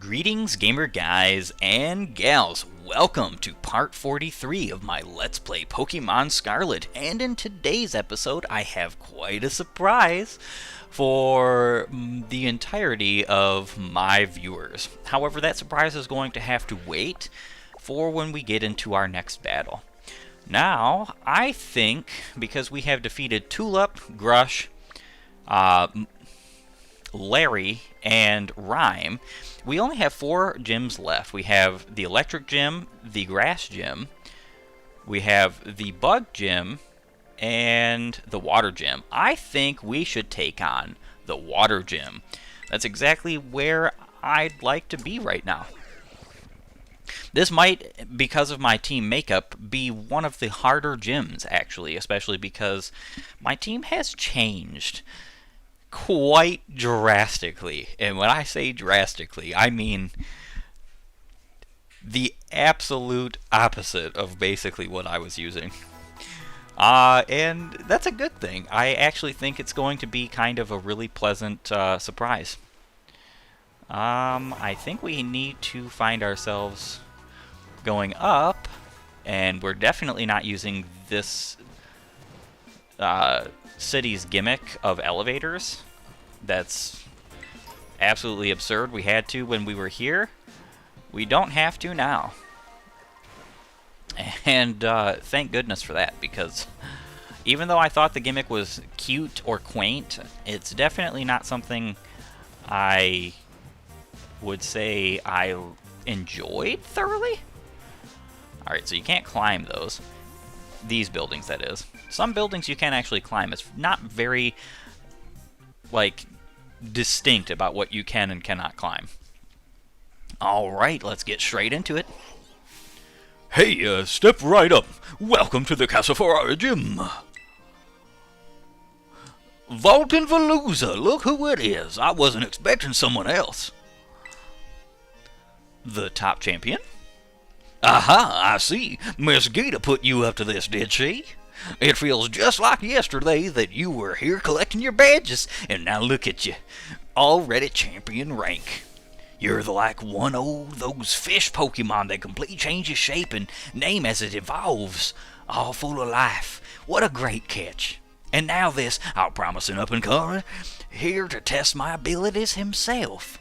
Greetings, gamer guys and gals. Welcome to part 43 of my Let's Play Pokemon Scarlet. And in today's episode, I have quite a surprise for the entirety of my viewers. However, that surprise is going to have to wait for when we get into our next battle. Now, I think, because we have defeated Tulip, Grush, Larry, and Rhyme, we only have 4 gyms left. We have the Electric Gym, the Grass Gym, we have the Bug Gym, and the Water Gym. I think we should take on the Water Gym. That's exactly where I'd like to be right now. This might, because of my team makeup, be one of the harder gyms, actually, especially because my team has changed quite drastically. And when I say drastically, I mean the absolute opposite of basically what I was using. And that's a good thing. I actually think it's going to be kind of a really pleasant surprise. I think we need to find ourselves going up, and we're definitely not using this city's gimmick of elevators. That's absolutely absurd. We had to when we were here. We don't have to now. And thank goodness for that, because even though I thought the gimmick was cute or quaint, it's definitely not something I would say I enjoyed thoroughly. Alright, so you can't climb those. These buildings, that is. Some buildings you can actually climb. It's not very, like, distinct about what you can and cannot climb. Alright, let's get straight into it. Hey, step right up. Welcome to the Castle for our gym. Vaultin' Veluza, look who it is. I wasn't expecting someone else. The top champion? Aha, I see. Miss Gita put you up to this, did she? It feels just like yesterday that you were here collecting your badges, and now look at you, already champion rank. You're like one of those fish Pokemon that completely changes shape and name as it evolves, all full of life. What a great catch. And now this, I'll promise an up-and-comer, here to test my abilities himself.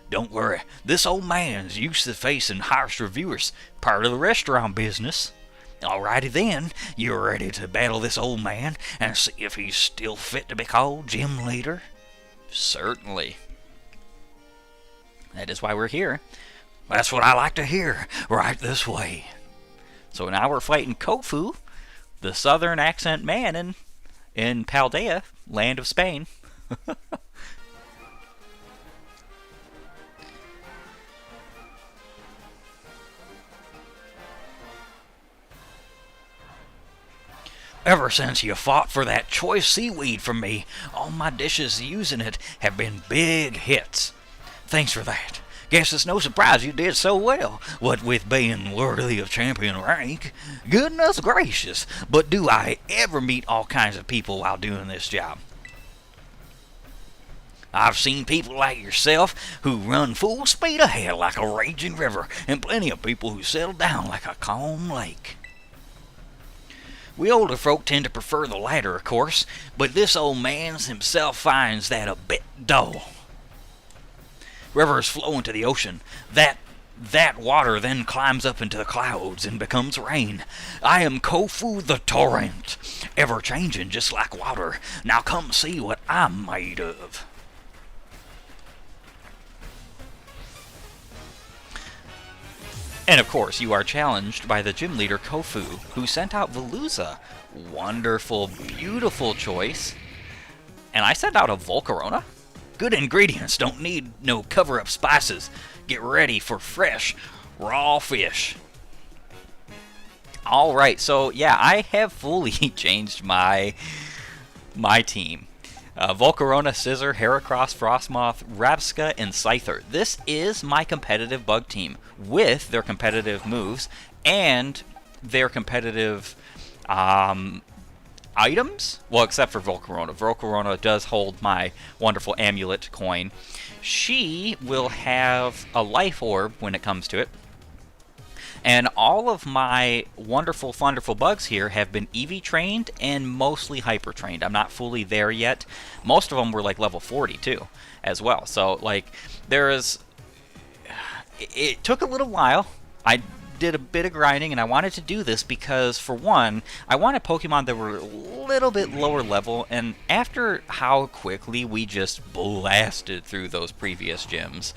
Don't worry, this old man's used to facing harsh reviewers, part of the restaurant business. Alrighty then, you're ready to battle this old man and see if he's still fit to be called gym leader? Certainly. That is why we're here. That's what I like to hear, right this way. So now we're fighting Kofu, the southern accent man in Paldea, land of Spain. Ever since you fought for that choice seaweed from me, all my dishes using it have been big hits. Thanks for that. Guess it's no surprise you did so well, what with being worthy of champion rank. Goodness gracious, but do I ever meet all kinds of people while doing this job. I've seen people like yourself who run full speed ahead like a raging river, and plenty of people who settle down like a calm lake. We older folk tend to prefer the latter, of course, but this old man himself finds that a bit dull. Rivers flow into the ocean. That water then climbs up into the clouds and becomes rain. I am Kofu the Torrent, ever-changing just like water. Now come see what I'm made of. And of course, you are challenged by the gym leader Kofu, who sent out Veluza. Wonderful, beautiful choice. And I sent out a Volcarona. Good ingredients, don't need no cover-up spices. Get ready for fresh, raw fish. Alright, so yeah, I have fully changed my team. Volcarona, Scissor, Heracross, Frostmoth, Rabsca, and Scyther. This is my competitive bug team with their competitive moves and their competitive items. Well, except for Volcarona. Volcarona does hold my wonderful amulet coin. She will have a life orb when it comes to it. And all of my wonderful, wonderful bugs here have been EV trained and mostly hyper trained. I'm not fully there yet. Most of them were like level 40 too, as well. So like it took a little while. I did a bit of grinding, and I wanted to do this because, for one, I wanted Pokemon that were a little bit lower level, and after how quickly we just blasted through those previous gyms,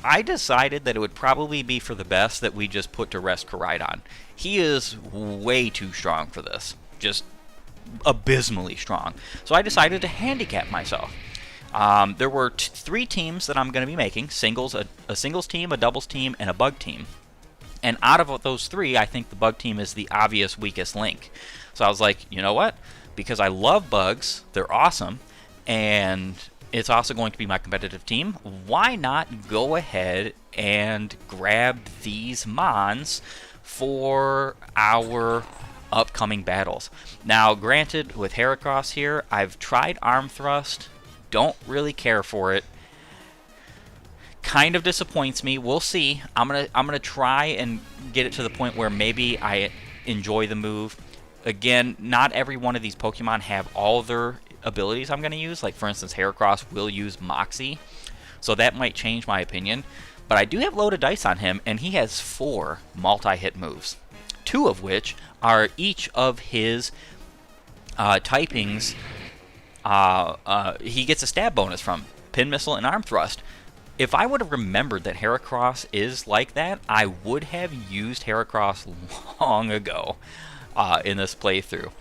I decided that it would probably be for the best that we just put to rest Koraidon. He is way too strong for this. Just abysmally strong. So I decided to handicap myself. There were 3 teams that I'm going to be making. A singles team, a doubles team, and a bug team. And out of those 3, I think the bug team is the obvious weakest link. So I was like, you know what? Because I love bugs, they're awesome, and it's also going to be my competitive team, why not go ahead and grab these Mons for our upcoming battles? Now, granted, with Heracross here, I've tried Arm Thrust, don't really care for it. Kind of disappoints me. We'll see. I'm gonna try and get it to the point where maybe I enjoy the move. Again, not every one of these Pokemon have all their abilities I'm gonna use. Like for instance, Heracross will use Moxie, so that might change my opinion. But I do have loaded dice on him, and he has 4 multi-hit moves, 2 of which are each of his typings. He gets a stab bonus from Pin Missile and Arm Thrust. If I would have remembered that Heracross is like that, I would have used Heracross long ago in this playthrough.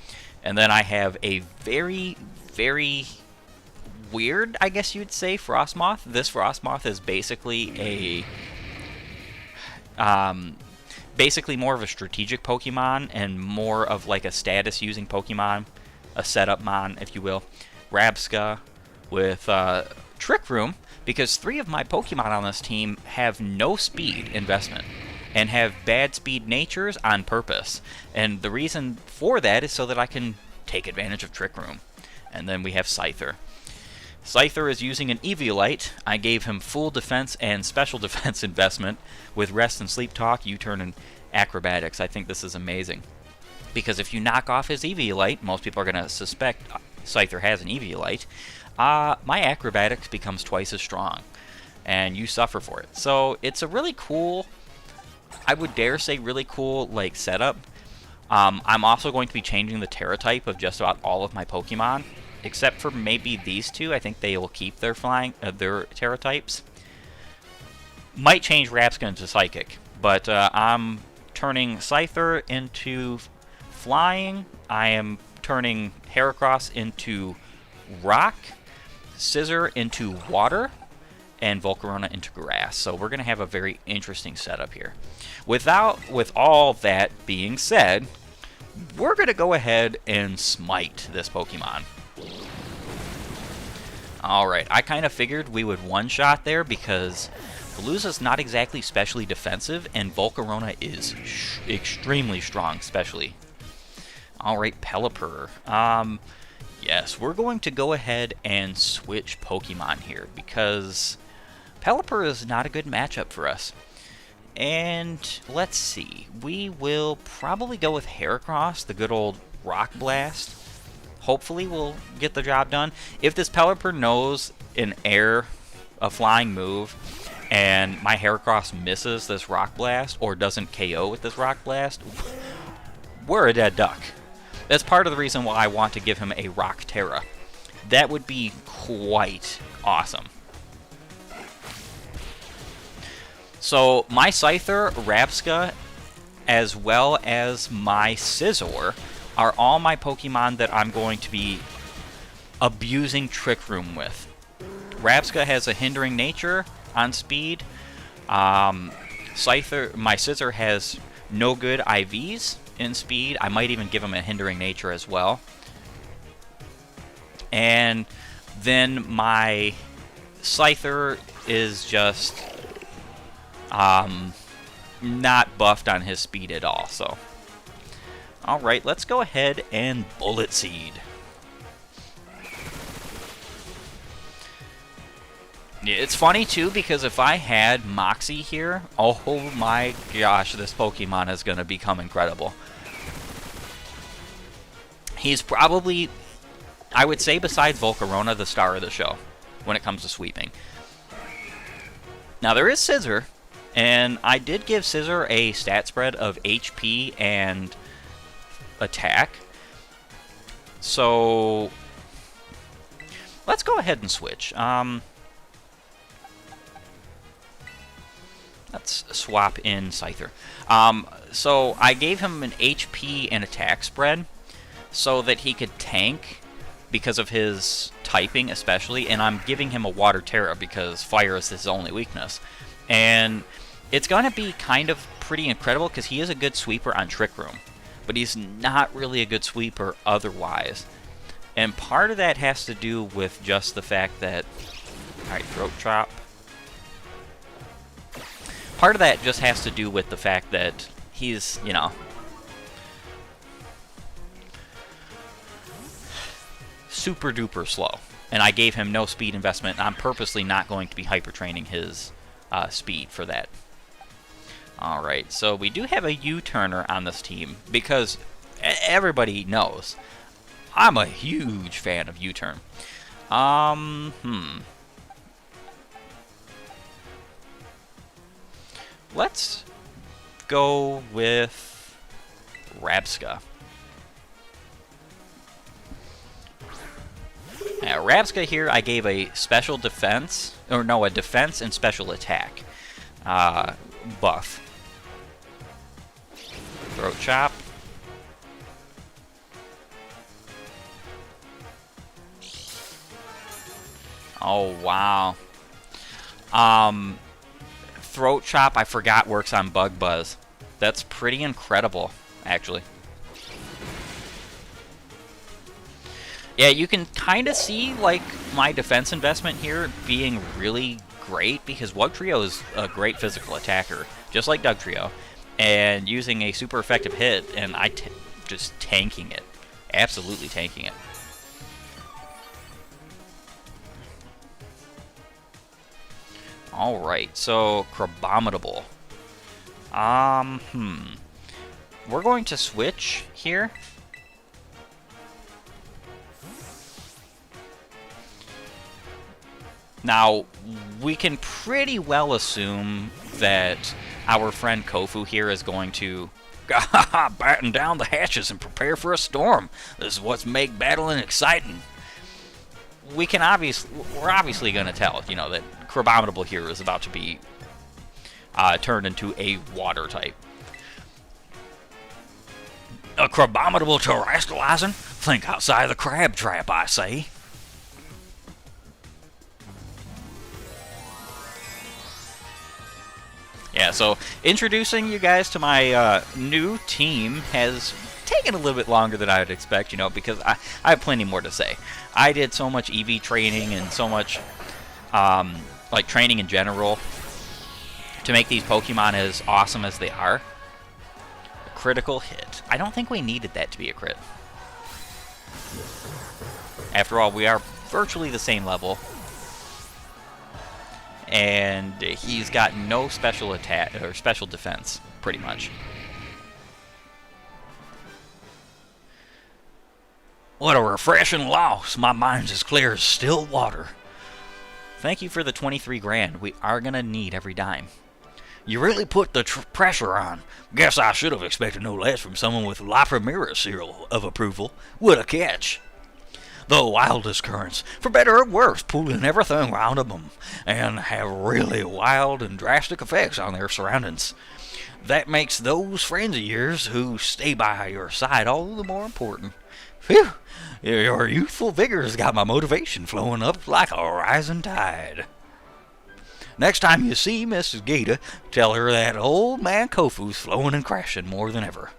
And then I have a very, very weird, I guess you'd say, Frostmoth. This Frostmoth is basically basically more of a strategic Pokemon and more of like a status-using Pokemon, a setup mon, if you will. Rabsca with Trick Room, because 3 of my Pokemon on this team have no speed investment and have bad speed natures on purpose. And the reason for that is so that I can take advantage of Trick Room. And then we have Scyther. Scyther is using an Eviolite. I gave him full defense and special defense investment with Rest and Sleep Talk, U-Turn, and Acrobatics. I think this is amazing. Because if you knock off his Eviolite, most people are going to suspect Scyther has an Eviolite, my Acrobatics becomes twice as strong, and you suffer for it. So it's a really cool, I would dare say really cool, like, setup. I'm also going to be changing the Terra type of just about all of my Pokemon, except for maybe these 2. I think they will keep their their Terra types. Might change Rabsca into Psychic, but I'm turning Scyther into Flying. I am turning Heracross into Rock, Scissor into Water, and Volcarona into Grass. So we're going to have a very interesting setup here. With all that being said, we're going to go ahead and smite this Pokemon. Alright, I kind of figured we would one-shot there because Veluza's not exactly specially defensive, and Volcarona is extremely strong, especially. Alright, Pelipper. Yes, we're going to go ahead and switch Pokemon here because Pelipper is not a good matchup for us. And let's see, we will probably go with Heracross, the good old Rock Blast. Hopefully we'll get the job done. If this Pelipper knows a flying move, and my Heracross misses this Rock Blast or doesn't KO with this Rock Blast, we're a dead duck. That's part of the reason why I want to give him a Rock Terra. That would be quite awesome. So my Scyther, Rabsca, as well as my Scizor are all my Pokemon that I'm going to be abusing Trick Room with. Rabsca has a hindering nature on speed. My Scizor has no good IVs in speed. I might even give him a hindering nature as well. And then my Scyther is just not buffed on his speed at all. So Alright, let's go ahead and Bullet Seed. Yeah, it's funny too, because if I had Moxie here, oh my gosh, this Pokemon is going to become incredible. He's probably, I would say besides Volcarona, the star of the show when it comes to sweeping. Now there is Scizor, and I did give Scizor a stat spread of HP and attack. So let's go ahead and switch. Let's swap in Scyther. So I gave him an HP and attack spread so that he could tank because of his typing especially, and I'm giving him a Water Terra because fire is his only weakness. And it's going to be kind of pretty incredible because he is a good sweeper on Trick Room, but he's not really a good sweeper otherwise. And part of that has to do with just the fact that... Alright, Throat Chop. Part of that just has to do with the fact that he's, you know, super duper slow. And I gave him no speed investment. I'm purposely not going to be hyper training his speed for that. Alright, so we do have a U-turner on this team because everybody knows I'm a huge fan of U-turn. Let's go with Rabska. Now, Rabska here, I gave a special defense, or no, a defense and special attack buff. Throat Chop. Oh, wow. Throat Chop, I forgot, works on Bug Buzz. That's pretty incredible, actually. Yeah, you can kind of see, like, my defense investment here being really great because Wugtrio is a great physical attacker, just like Dugtrio, and using a super effective hit, and just tanking it. Absolutely tanking it. Alright, so Crabominable. We're going to switch here. Now, we can pretty well assume that our friend Kofu here is going to batten down the hatches and prepare for a storm. This is what's make battling exciting. We're obviously going to tell, you know, that Crabominable here is about to be turned into a water type. A Crabominable terrestrializing? Think outside the crab trap, I say. Yeah, so introducing you guys to my new team has taken a little bit longer than I would expect, you know, because I have plenty more to say. I did so much EV training and so much, like, training in general to make these Pokemon as awesome as they are. A critical hit. I don't think we needed that to be a crit. After all, we are virtually the same level. And he's got no special attack or special defense, pretty much. What a refreshing loss. My mind's as clear as still water. Thank you for the 23 grand. We are going to need every dime. You really put the pressure on. Guess I should have expected no less from someone with La Primera seal of approval. What a catch. The wildest currents, for better or worse, pulling everything round them, and have really wild and drastic effects on their surroundings. That makes those friends of yours who stay by your side all the more important. Phew, your youthful vigor's got my motivation flowing up like a rising tide. Next time you see Mrs. Gita, tell her that old man Kofu's flowing and crashing more than ever.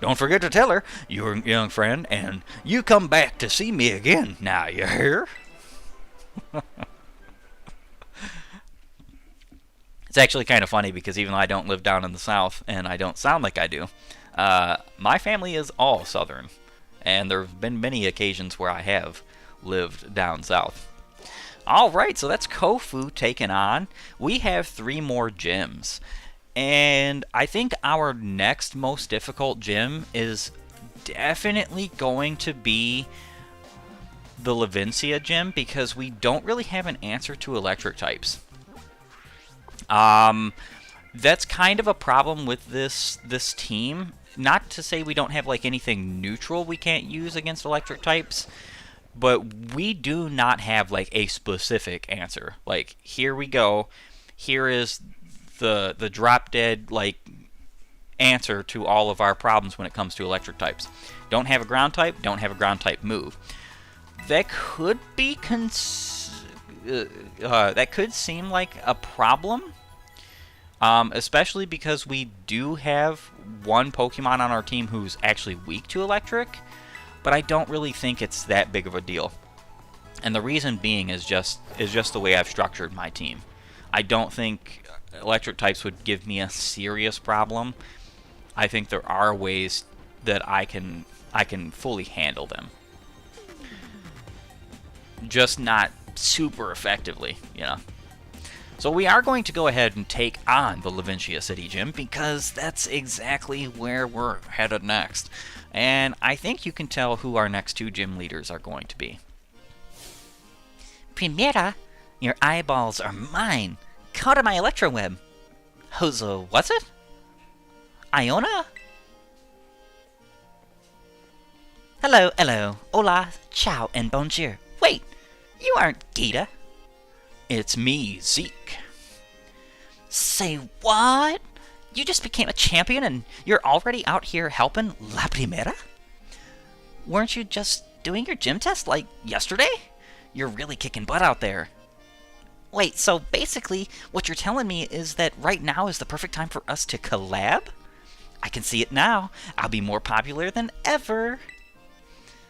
Don't forget to tell her, your young friend, and you come back to see me again. Now, you hear? It's actually kind of funny because even though I don't live down in the South and I don't sound like I do, My family is all Southern, and there have been many occasions where I have lived down south. Alright, so that's Kofu taken on. We have 3 more gyms. And I think our next most difficult gym is definitely going to be the Levincia gym, because we don't really have an answer to electric types. That's kind of a problem with this team. Not to say we don't have like anything neutral we can't use against electric types, but we do not have like a specific answer. Like, here we go. Here is the drop dead like answer to all of our problems when it comes to electric types. Don't have a ground type, don't have a ground type move. That could be that could seem like a problem, especially because we do have one Pokemon on our team who's actually weak to electric, but I don't really think it's that big of a deal. And the reason being is just the way I've structured my team. I don't think electric types would give me a serious problem. I think there are ways that I can fully handle them. Just not super effectively, you know. So we are going to go ahead and take on the Levincia City Gym, because that's exactly where we're headed next. And I think you can tell who our next 2 gym leaders are going to be. Primera, your eyeballs are mine. Caught in my electro web. What's it? Iona? Hello, hola, ciao, and bonjour. Wait, you aren't Gita. It's me, Zeke. Say what? You just became a champion and you're already out here helping La Primera? Weren't you just doing your gym test like yesterday? You're really kicking butt out there. Wait, so basically what you're telling me is that right now is the perfect time for us to collab? I can see it now. I'll be more popular than ever.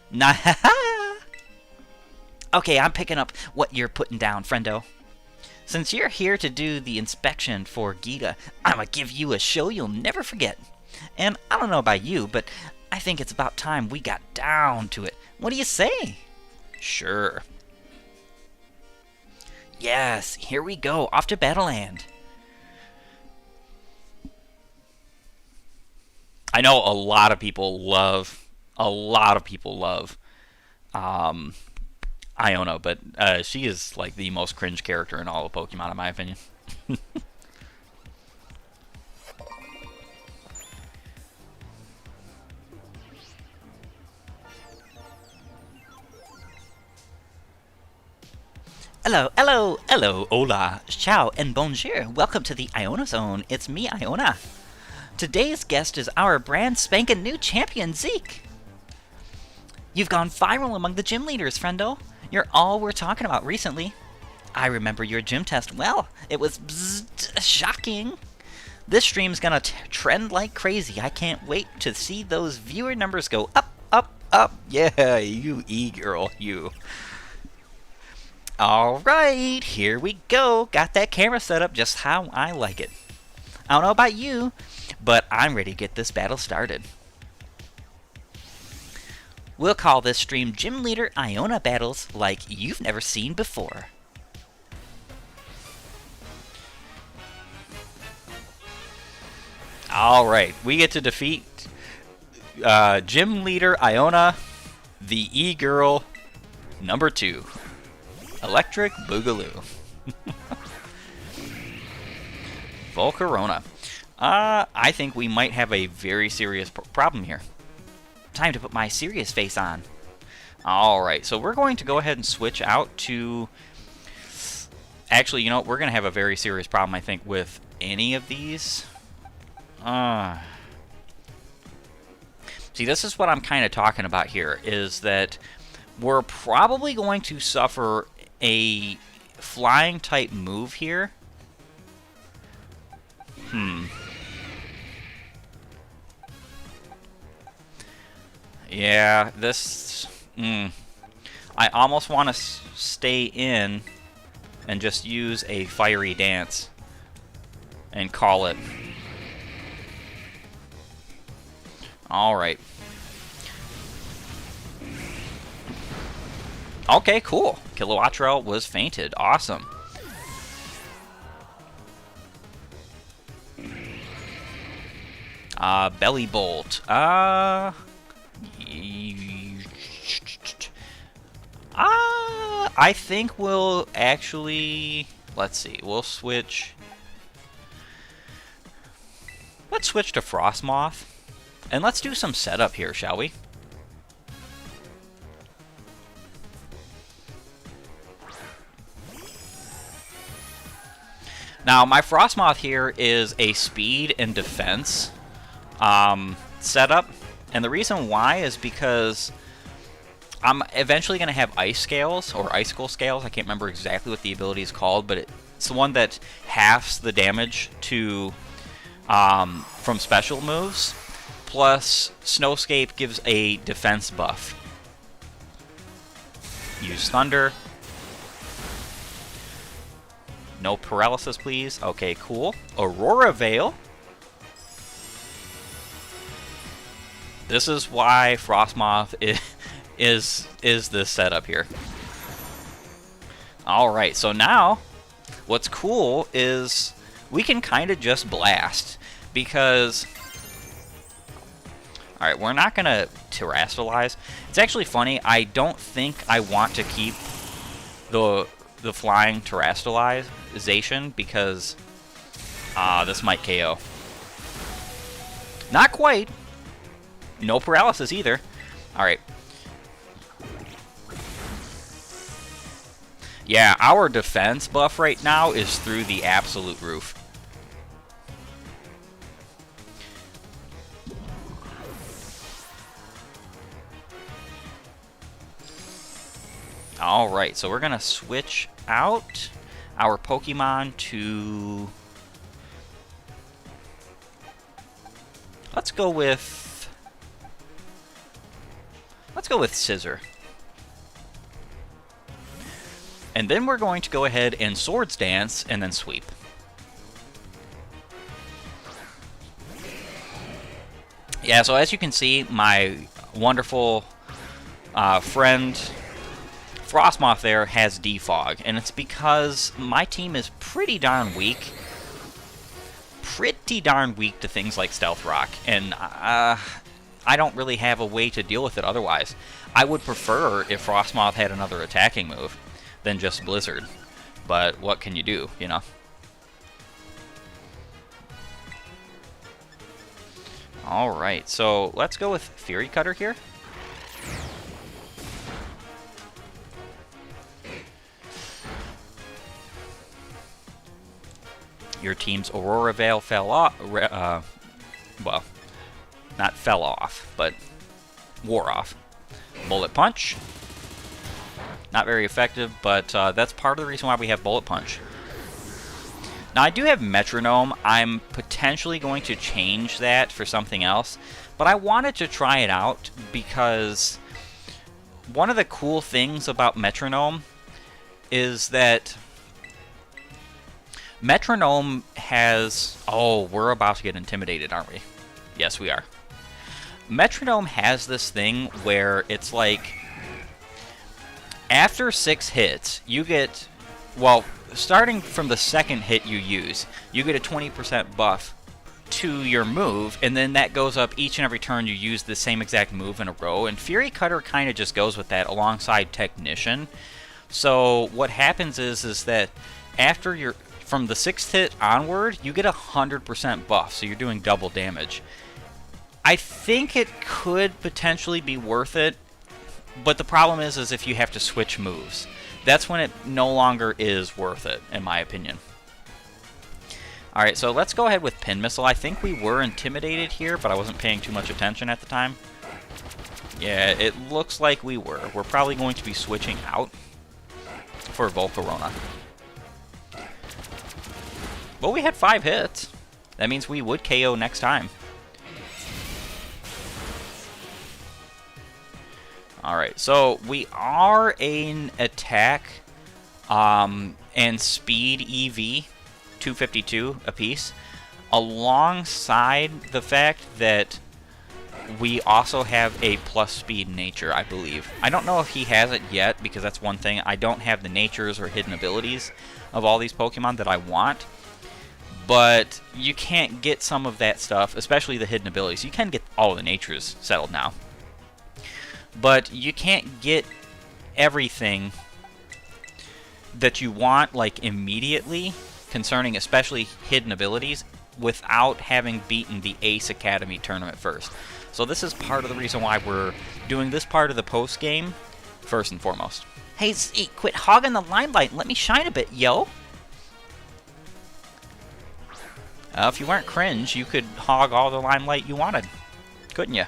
Nah. Okay, I'm picking up what you're putting down, friendo. Since you're here to do the inspection for Gita, I'ma give you a show you'll never forget. And I don't know about you, but I think it's about time we got down to it. What do you say? Sure. Yes, here we go, off to Battleland. I know a lot of people love Iona, but she is like the most cringe character in all of Pokemon, in my opinion. Hello, hola, ciao, and bonjour. Welcome to the Iona Zone. It's me, Iona. Today's guest is our brand spanking new champion, Zeke. You've gone viral among the gym leaders, friendo. You're all we're talking about recently. I remember your gym test well. It was shocking. This stream's gonna trend like crazy. I can't wait to see those viewer numbers go up, up, up. Yeah, you e-girl, you. Alright, here we go. Got that camera set up just how I like it. I don't know about you, but I'm ready to get this battle started. We'll call this stream Gym Leader Iona Battles like you've never seen before. Alright, we get to defeat Gym Leader Iona, the e-girl number 2. Electric Boogaloo. Volcarona. I think we might have a very serious problem here. Time to put my serious face on. Alright, so we're going to go ahead and switch out to... Actually, you know, we're going to have a very serious problem, I think, with any of these. See, this is what I'm kind of talking about here, is that we're probably going to suffer a flying type move here. Yeah, this... I almost want to stay in and just use a fiery dance and call it. Alright. Okay, cool. Kilowattrel was fainted. Awesome. Belly Bolt. I think we'll actually... Let's see. We'll switch... Let's switch to Frostmoth. And let's do some setup here, shall we? Now, my Frostmoth here is a speed and defense setup. And the reason why is because I'm eventually going to have Ice Scales, or Icicle Scales. I can't remember exactly what the ability is called, but it's the one that halves the damage to from special moves. Plus, Snowscape gives a defense buff. Use Thunder. No paralysis, please. Okay, cool. Aurora Veil. This is why Frostmoth is this setup here. Alright, so now, what's cool is we can kind of just blast. Because... Alright, we're not going to Terastallize. It's actually funny, I don't think I want to keep the flying Terastallization because this might KO. Not quite. No paralysis either. Alright. Yeah, our defense buff right now is through the absolute roof. Alright, so we're going to switch out our Pokemon to... Let's go with Scissor. And then we're going to go ahead and Swords Dance and then Sweep. Yeah, so as you can see, my wonderful friend Frostmoth there has Defog, and it's because my team is pretty darn weak. Pretty darn weak to things like Stealth Rock, and I don't really have a way to deal with it otherwise. I would prefer if Frostmoth had another attacking move than just Blizzard, but what can you do, you know? Alright, so let's go with Fury Cutter here. Your team's Aurora Veil fell off, well, not fell off, but wore off. Bullet Punch. Not very effective, but that's part of the reason why we have Bullet Punch. Now, I do have Metronome. I'm potentially going to change that for something else, but I wanted to try it out because one of the cool things about Metronome is that Metronome has... Oh, we're about to get intimidated, aren't we? Yes, we are. Metronome has this thing where it's like... After 6 hits, you get... Well, starting from the second hit you use, you get a 20% buff to your move, and then that goes up each and every turn you use the same exact move in a row, and Fury Cutter kind of just goes with that alongside Technician. So what happens is that after your... From the 6th hit onward, you get 100% buff, so you're doing double damage. I think it could potentially be worth it, but the problem is if you have to switch moves. That's when it no longer is worth it, in my opinion. Alright, so let's go ahead with Pin Missile. I think we were intimidated here, but I wasn't paying too much attention at the time. Yeah, it looks like we were. We're probably going to be switching out for Volcarona. Well, we had 5 hits. That means we would KO next time. Alright, so we are an attack and speed EV, 252 apiece, alongside the fact that we also have a plus speed nature, I believe. I don't know if he has it yet, because that's one thing. I don't have the natures or hidden abilities of all these Pokemon that I want. But you can't get some of that stuff, especially the hidden abilities. You can get all the natures settled now. But you can't get everything that you want, like, immediately, concerning especially hidden abilities, without having beaten the Ace Academy tournament first. So this is part of the reason why we're doing this part of the post-game first and foremost. Hey, Zeke, quit hogging the limelight and let me shine a bit, yo. If you weren't cringe, you could hog all the limelight you wanted, couldn't you?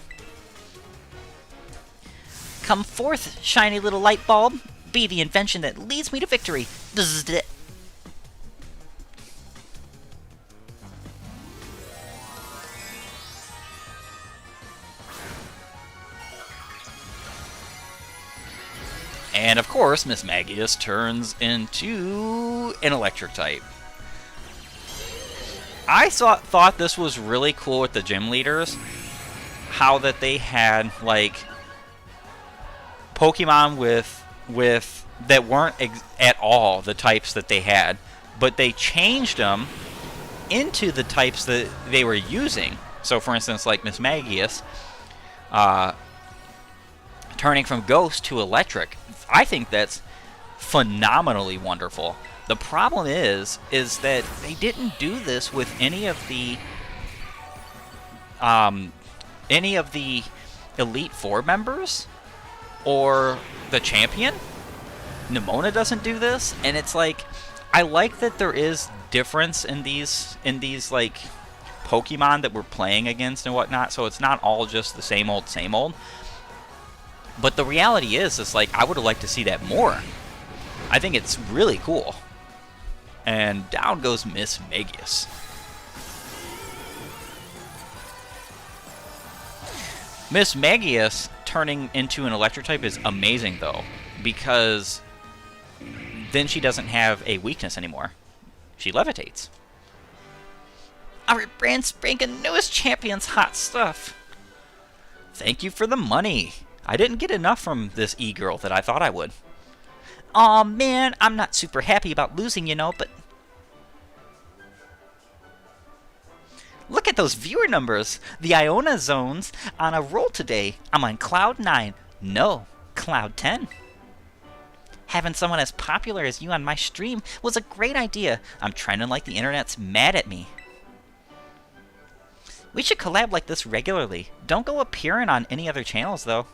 Come forth, shiny little light bulb. Be the invention that leads me to victory. Bzzzt. And of course, Miss Magius turns into an electric type. I thought this was really cool with the gym leaders, how that they had like Pokemon with that weren't at all the types that they had, but they changed them into the types that they were using. So, for instance, like Miss Magius, turning from Ghost to Electric. I think that's phenomenally wonderful. The problem is that they didn't do this with any of the Elite Four members or the champion. Nemona doesn't do this, and it's like, I like that there is difference in these like Pokemon that we're playing against and whatnot. So it's not all just the same old, same old. But the reality is like, I would have liked to see that more. I think it's really cool. And down goes Miss Magius. Miss Magius turning into an electric type is amazing, though, because then she doesn't have a weakness anymore. She levitates. Our brand spanking newest champion's hot stuff. Thank you for the money. I didn't get enough from this e-girl that I thought I would. Aw, man, I'm not super happy about losing, you know, but... Look at those viewer numbers. The Iona Zone's on a roll today. I'm on Cloud 9. No, Cloud 10. Having someone as popular as you on my stream was a great idea. I'm trending like the internet's mad at me. We should collab like this regularly. Don't go appearing on any other channels, though.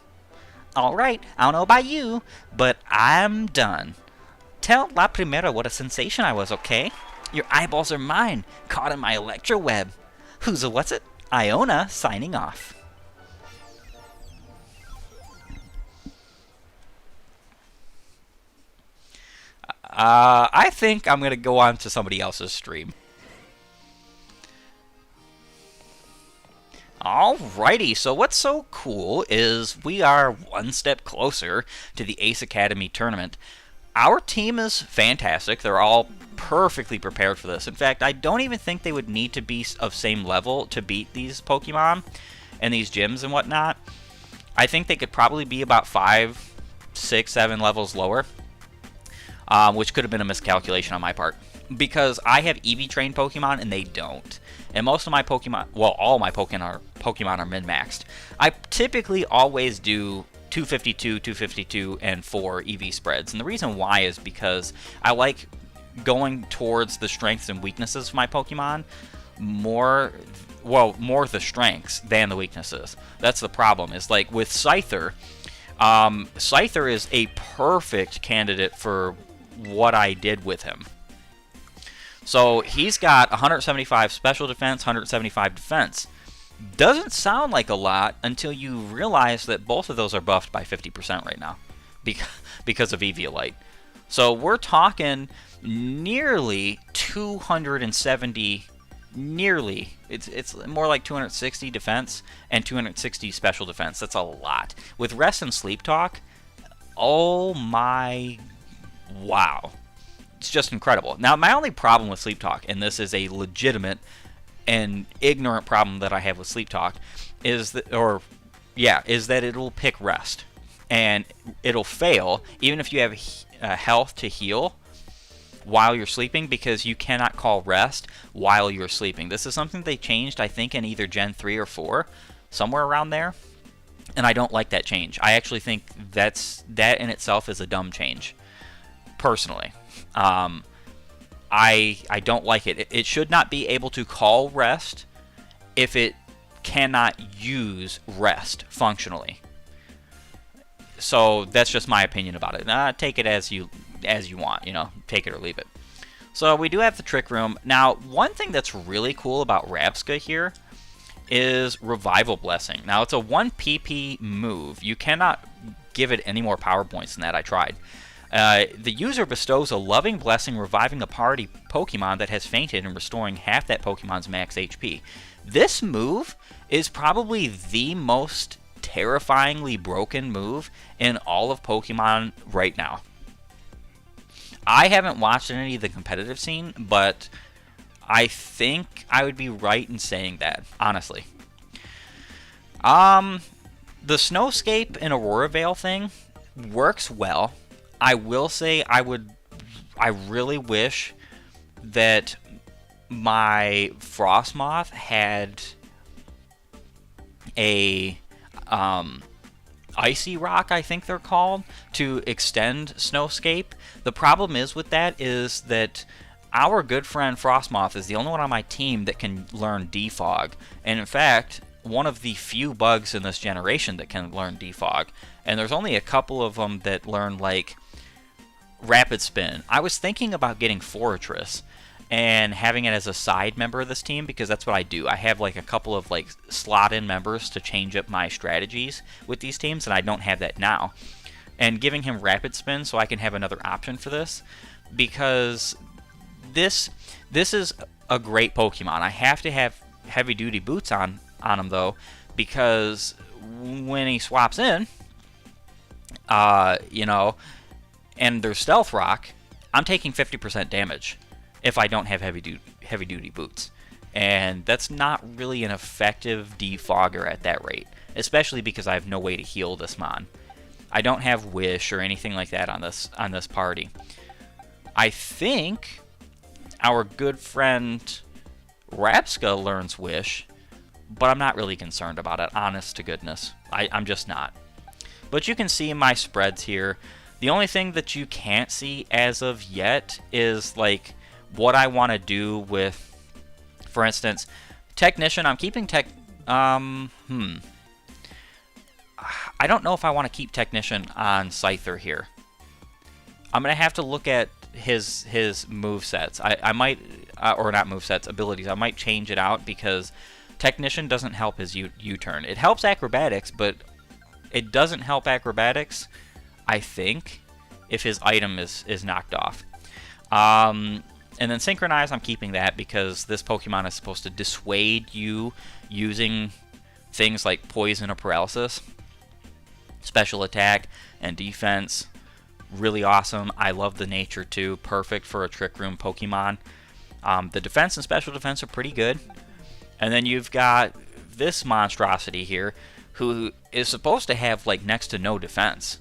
Alright, I don't know about you, but I'm done. Tell La Primera what a sensation I was, okay? Your eyeballs are mine, caught in my electro web. Who's a what's it? Iona signing off. I think I'm going to go on to somebody else's stream. Alrighty, so what's so cool is we are one step closer to the Ace Academy tournament. Our team is fantastic. They're all perfectly prepared for this. In fact, I don't even think they would need to be of same level to beat these Pokemon and these gyms and whatnot. I think they could probably be about 5, 6, 7 levels lower, which could have been a miscalculation on my part, because I have EV trained Pokemon and they don't. And most of my Pokemon, well, all my Pokemon are min-maxed. I typically always do 252, 252, and 4 EV spreads. And the reason why is because I like going towards the strengths and weaknesses of my Pokemon more the strengths than the weaknesses. That's the problem. Is like with Scyther, Scyther is a perfect candidate for what I did with him. So he's got 175 special defense, 175 defense. Doesn't sound like a lot until you realize that both of those are buffed by 50% right now because of Eviolite. So we're talking nearly 270, it's more like 260 defense and 260 special defense. That's a lot. With Rest and Sleep Talk, oh my, wow. It's just incredible. Now, my only problem with Sleep Talk, and this is a legitimate and ignorant problem that I have with Sleep Talk, is that, or yeah, is that it'll pick rest, and it'll fail even if you have health to heal while you're sleeping, because you cannot call rest while you're sleeping. This is something they changed, I think, in either Gen 3 or 4, somewhere around there, and I don't like that change. I actually think that in itself is a dumb change, personally. I don't like it. It should not be able to call rest if it cannot use rest functionally. So that's just my opinion about it. Take it as you want, take it or leave it. So we do have the Trick Room. Now, one thing that's really cool about Rabska here is Revival Blessing. Now, it's a 1 PP move. You cannot give it any more power points than that. I tried. The user bestows a loving blessing, reviving a party Pokemon that has fainted and restoring half that Pokemon's max HP. This move is probably the most terrifyingly broken move in all of Pokemon right now. I haven't watched any of the competitive scene, but I think I would be right in saying that, honestly. The Snowscape and Aurora Veil thing works well. I will say I really wish that my Frostmoth had a Icy Rock, I think they're called, to extend Snowscape. The problem is with that is that our good friend Frostmoth is the only one on my team that can learn Defog. And in fact, one of the few bugs in this generation that can learn Defog. And there's only a couple of them that learn, like, Rapid Spin. I was thinking about getting Fortress and having it as a side member of this team, because that's what I do. I have like a couple of like slot-in members to change up my strategies with these teams, and I don't have that now. And giving him Rapid Spin so I can have another option for this, because this is a great Pokemon. I have to have heavy-duty boots on him though, because when he swaps in, and there's Stealth Rock, I'm taking 50% damage if I don't have heavy-duty boots. And that's not really an effective defogger at that rate, especially because I have no way to heal this mon. I don't have Wish or anything like that on this party. I think our good friend Rabska learns Wish, but I'm not really concerned about it, honest to goodness. I'm just not. But you can see my spreads here. The only thing that you can't see as of yet is like what I want to do with, for instance, Technician. I'm keeping I don't know if I want to keep Technician on Scyther here. I'm going to have to look at his movesets. I might, or not movesets, abilities. I might change it out because Technician doesn't help his U-turn. It helps Acrobatics, but it doesn't help Acrobatics, I think, if his item is knocked off. And then Synchronize, I'm keeping that because this Pokemon is supposed to dissuade you using things like Poison or Paralysis. Special attack and defense, really awesome. I love the nature too, perfect for a Trick Room Pokemon. The defense and special defense are pretty good. And then you've got this monstrosity here, who is supposed to have like next to no defense,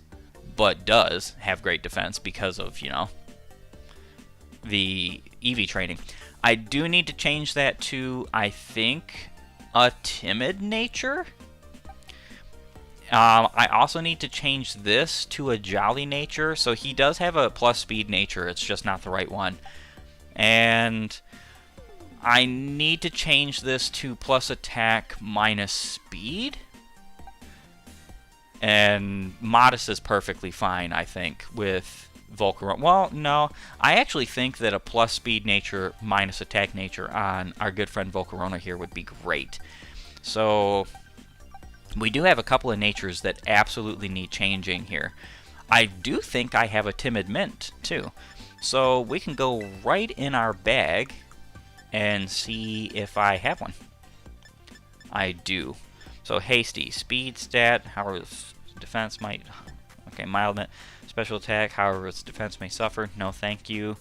but does have great defense because of, the EV training. I do need to change that to, I think, a timid nature. I also need to change this to a jolly nature. So he does have a plus speed nature, it's just not the right one. And I need to change this to plus attack minus speed. And Modest is perfectly fine, I think, with Volcarona. Well, no, I actually think that a plus speed nature minus attack nature on our good friend Volcarona here would be great. So we do have a couple of natures that absolutely need changing here. I do think I have a Timid Mint too. So we can go right in our bag and see if I have one. I do. So Hasty, speed stat, however its defense might... Okay, mild special attack, however its defense may suffer. No, thank you.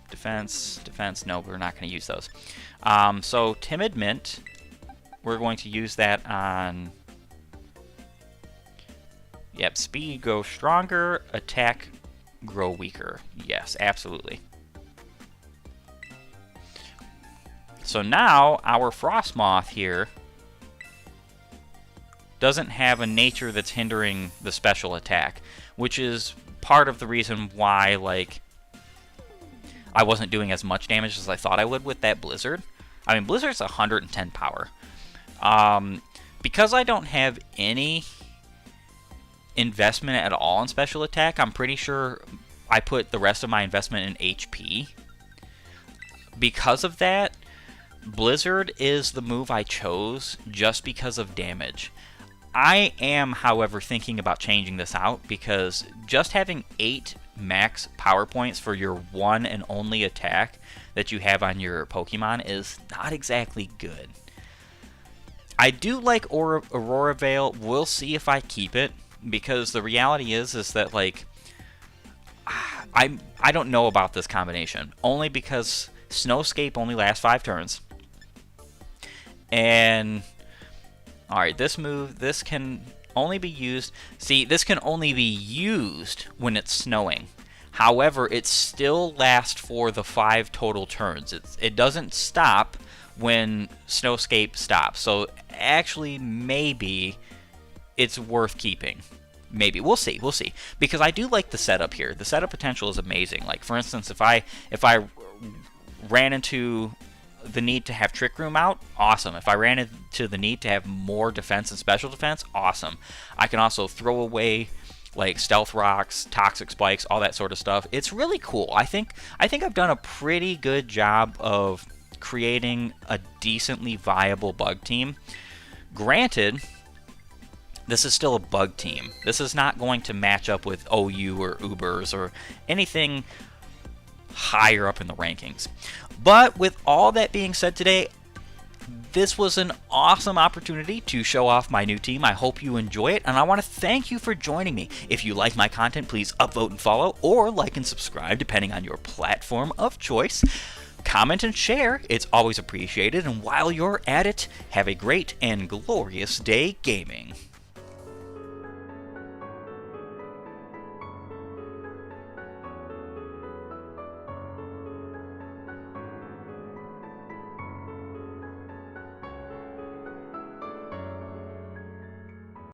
Defense, no, we're not going to use those. So Timid Mint we're going to use that on... Yep, speed grow stronger, attack grow weaker. Yes, absolutely. So now our Frostmoth here doesn't have a nature that's hindering the special attack, which is part of the reason why, like, I wasn't doing as much damage as I thought I would with that Blizzard. I mean, Blizzard's 110 power. Because I don't have any investment at all in special attack, I'm pretty sure I put the rest of my investment in HP. Because of that, Blizzard is the move I chose just because of damage. I am, however, thinking about changing this out because just having 8 max power points for your one and only attack that you have on your Pokemon is not exactly good. I do like Aurora Veil. We'll see if I keep it, because the reality is that, like, I don't know about this combination, only because Snowscape only lasts 5 turns. And alright, this move, this can only be used... See, this can only be used when it's snowing. However, it still lasts for the 5 total turns. It doesn't stop when Snowscape stops. So, actually, maybe it's worth keeping. Maybe. We'll see. We'll see. Because I do like the setup here. The setup potential is amazing. Like, for instance, if I ran into the need to have Trick Room out, awesome. If I ran into the need to have more defense and special defense, awesome. I can also throw away, like, Stealth Rocks, Toxic Spikes, all that sort of stuff. It's really cool. I think I've done a pretty good job of creating a decently viable bug team. Granted, this is still a bug team. This is not going to match up with OU or Ubers or anything higher up in the rankings. But with all that being said today, this was an awesome opportunity to show off my new team. I hope you enjoy it, and I want to thank you for joining me. If you like my content, please upvote and follow, or like and subscribe, depending on your platform of choice. Comment and share, it's always appreciated, and while you're at it, have a great and glorious day gaming.